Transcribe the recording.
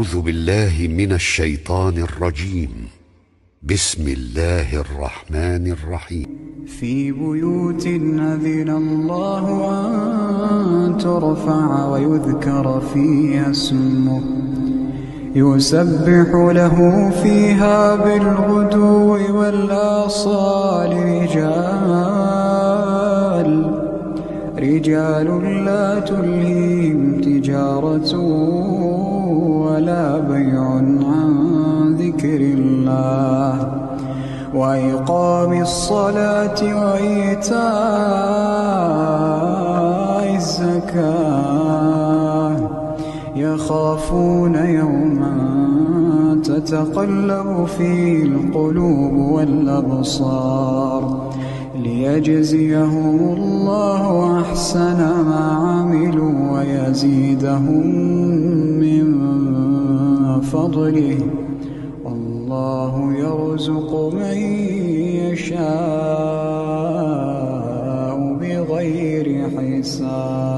أعوذ بالله من الشيطان الرجيم. بسم الله الرحمن الرحيم. في بيوت أذن الله أن ترفع ويذكر فيها اسمه يسبح له فيها بالغدو والآصال رجال لا تلهيهم تجارة ولا بيع عن ذكر الله وإقام الصلاة وإيتاء الزكاة يخافون يوما تتقلب فيه القلوب والأبصار ليجزيهم الله أحسن ما عملوا ويزيدهم من فضله والله يرزق من يشاء بغير حساب.